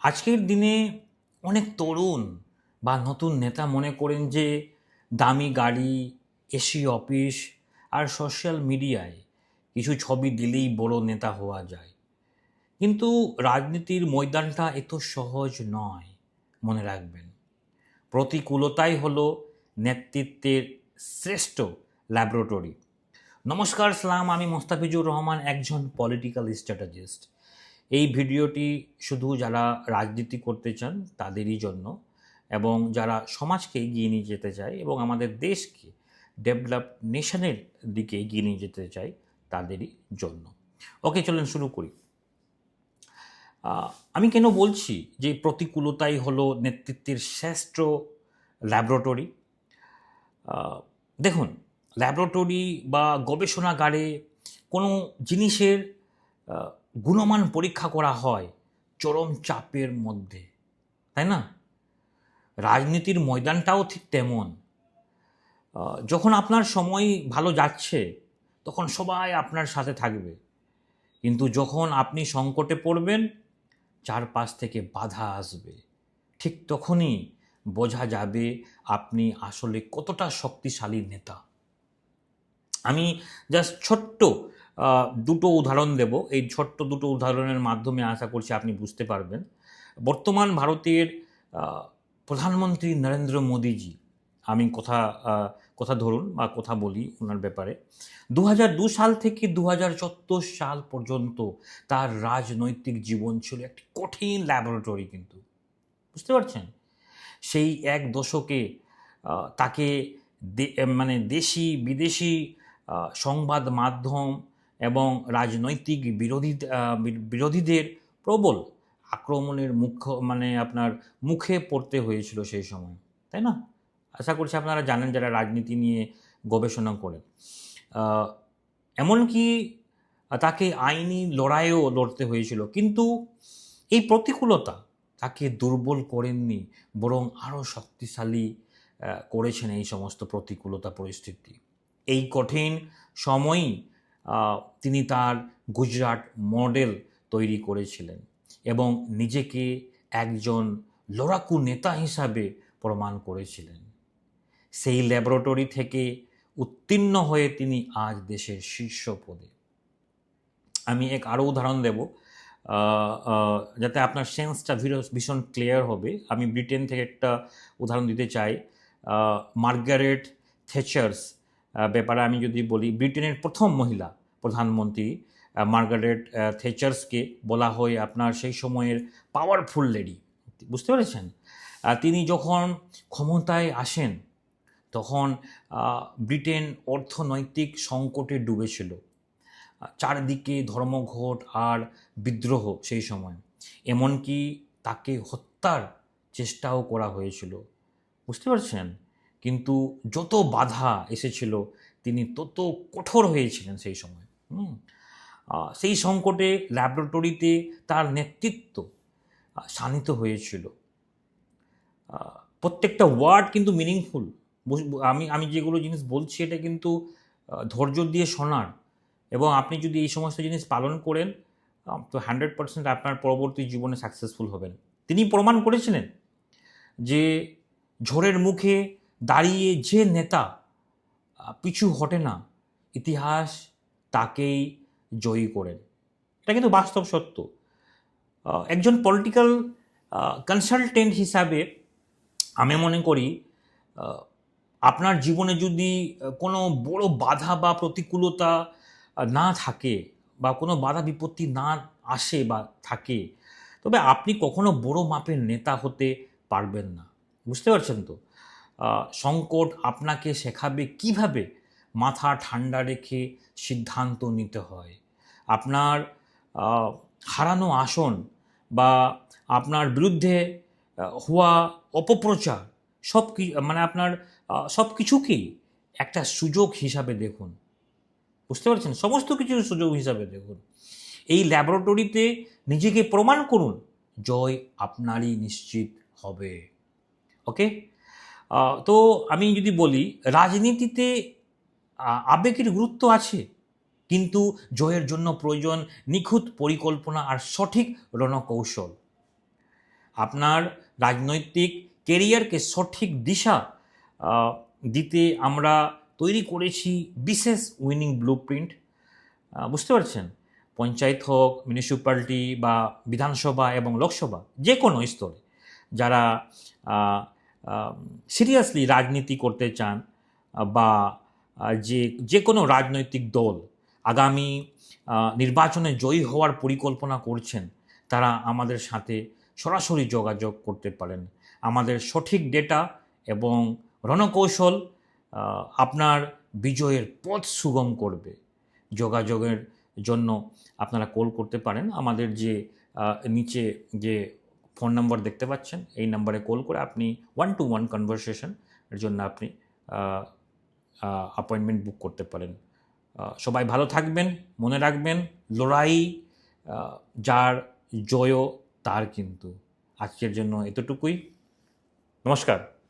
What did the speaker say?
আজকের দিনে অনেক তরুণ বা নতুন নেতা মনে করেন যে দামি গাড়ি, এসি অফিস আর সোশ্যাল মিডিয়ায় কিছু ছবি দিলেই বড় নেতা হওয়া যায়। কিন্তু রাজনীতির ময়দানটা এত সহজ নয়, মনে রাখবেন। প্রতিকূলতাই হলো নেতৃত্বের শ্রেষ্ঠ ল্যাবরেটরি। নমস্কার সালাম, আমি মোস্তাফিজুর রহমান, একজন পলিটিক্যাল স্ট্র্যাটেজিস্ট। এই ভিডিওটি শুধু যারা রাজনীতি করতে চান তাদেরই জন্য, এবং যারা সমাজকে এগিয়ে নিয়ে যেতে চায় এবং আমাদের দেশকে ডেভেলপ নেশনের দিকে এগিয়ে নিয়ে যেতে চায় তাদেরই জন্য। ওকে, চলেন শুরু করি। আমি কেন বলছি যে প্রতিকূলতাই হলো নেতৃত্বের শ্রেষ্ঠ ল্যাবরেটরি? দেখুন, ল্যাবরেটরি বা গবেষণাগারে কোনো জিনিসের গুণমান পরীক্ষা করা হয় চরম চাপের মধ্যে, তাই না? রাজনীতির ময়দানটাও ঠিক তেমন। যখন আপনার সময় ভালো যাচ্ছে তখন সবাই আপনার সাথে থাকবে, কিন্তু যখন আপনি সংকটে পড়বেন চারপাশ থেকে বাধা আসবে। ঠিক তখনই বোঝা যাবে আপনি আসলে কতটা শক্তিশালী নেতা। আমি জাস্ট ছোট্ট দুটো উদাহরণ দেব। এই ছোট্ট দুটো উদাহরণের মাধ্যমে আশা করছি আপনি বুঝতে পারবেন। বর্তমান ভারতের প্রধানমন্ত্রী নরেন্দ্র মোদীজি, আমি কথা ধরুন বা কথা বলি ওনার ব্যাপারে। 2002 সাল থেকে 2014 সাল পর্যন্ত তার রাজনৈতিক জীবন ছিল একটি কঠিন ল্যাবরেটরি, কিন্তু বুঝতে পারছেন? সেই এক দশকে তাকে মানে দেশি বিদেশি সংবাদ মাধ্যম এবং রাজনৈতিক বিরোধীদের প্রবল আক্রমণের আপনার মুখে পড়তে হয়েছিল সেই সময়, তাই না? আশা করছি আপনারা জানেন যারা রাজনীতি নিয়ে গবেষণা করেন। এমনকি তাকে আইনি লড়াইও লড়তে হয়েছিল, কিন্তু এই প্রতিকূলতা তাকে দুর্বল করেননি, বরং আরও শক্তিশালী করেছেন এই সমস্ত প্রতিকূলতা পরিস্থিতি। এই কঠিন সময়ই তিনি তার গুজরাট মডেল তৈরি করেছিলেন এবং নিজেকে একজন লড়াকু নেতা হিসাবে প্রমাণ করেছিলেন। সেই ল্যাবরেটরি থেকে উত্তীর্ণ হয়ে তিনি আজ দেশের শীর্ষ পদে। আমি আরও উদাহরণ দেব যাতে আপনার সেন্সটা ভীষণ ক্লিয়ার হবে। আমি ব্রিটেন থেকে একটা উদাহরণ দিতে চাই। মার্গারেট থেচার্স ব্যাপারে আমি যদি বলি, ব্রিটেনের প্রথম মহিলা প্রধানমন্ত্রী মার্গারেট থেচার্সকে বলা হয় আপনার সেই সময়ের পাওয়ারফুল লেডি। বুঝতে পেরেছেন? তিনি যখন ক্ষমতায় আসেন তখন ব্রিটেন অর্থনৈতিক সংকটে ডুবেছিল। চারদিকে ধর্মঘট আর বিদ্রোহ সেই সময়, এমনকি তাকে হত্যার চেষ্টাও করা হয়েছিল। বুঝতে পারছেন? কিন্তু যত বাধা এসেছিল তিনি তত কঠোর হয়েছিলেন সেই সময়। সেই সংকটে ল্যাবরেটরিতে তার নেতৃত্ব শানিত হয়েছিল। প্রত্যেকটা ওয়ার্ড কিন্তু মিনিংফুল। আমি যেগুলো জিনিস বলছি এটা কিন্তু ধৈর্য দিয়ে শোনার, এবং আপনি যদি এই সমস্ত জিনিস পালন করেন তো 100% আপনার পরবর্তী জীবনে সাকসেসফুল হবেন। তিনি প্রমাণ করেছিলেন যে ঝড়ের মুখে দাঁড়িয়ে যে নেতা পিছু হটে না, ইতিহাস তাকেই জয়ী করেন। এটা কিন্তু বাস্তব সত্য। একজন পলিটিক্যাল কনসালটেন্ট হিসাবে আমি মনে করি আপনার জীবনে যদি কোনো বড় বাধা বা প্রতিকূলতা না থাকে বা কোনো বাধা বিপত্তি না আসে বা থাকে, তবে আপনি কখনো বড় মাপের নেতা হতে পারবেন না। বুঝতে পারছেন তো? সংকট আপনাকে শেখাবে কিভাবে মাথা ঠান্ডা রেখে সিদ্ধান্ত নিতে হয়। আপনার হারানো আসন বা আপনার বিরুদ্ধে হওয়া অপপ্রচার আপনার সব কিছুকেই একটা সুযোগ হিসাবে দেখুন। বুঝতে পারছেন? সমস্ত কিছু সুযোগ হিসাবে দেখুন। এই ল্যাবরেটরিতে নিজেকে প্রমাণ করুন, জয় আপনারই নিশ্চিত হবে। ওকে? তো আমি যদি বলি, রাজনীতিতে আবেগের গুরুত্ব আছে, কিন্তু জয়ের জন্য প্রয়োজন নিখুঁত পরিকল্পনা আর সঠিক রণকৌশল। আপনার রাজনৈতিক কেরিয়ারকে সঠিক দিশা দিতে আমরা তৈরি করেছি বিশেষ উইনিং ব্লুপ্রিন্ট। বুঝতে পারছেন? পঞ্চায়েত হোক, মিউনিসিপ্যালিটি বা বিধানসভা এবং লোকসভা, যে কোনো স্তরে যারা সিরিয়াসলি রাজনীতি করতে চান বা যে কোনো রাজনৈতিক দল আগামী নির্বাচনে জয়ী হওয়ার পরিকল্পনা করছেন, তারা আমাদের সাথে সরাসরি যোগাযোগ করতে পারেন। আমাদের সঠিক ডেটা এবং রণকৌশল আপনার বিজয়ের পথ সুগম করবে। যোগাযোগের জন্য আপনারা কল করতে পারেন। আমাদের যে নিচে যে ফোন নাম্বার দেখতে পাচ্ছেন, এই নাম্বারে কল করে আপনি 1-to-1 কনভারসেশন এর জন্য আপনি অ্যাপয়েন্টমেন্ট বুক করতে পারেন। সবাই ভালো থাকবেন, মনে রাখবেন লড়াই যার জয় তার। কিন্তু আজকের জন্য এতটুকুই। নমস্কার।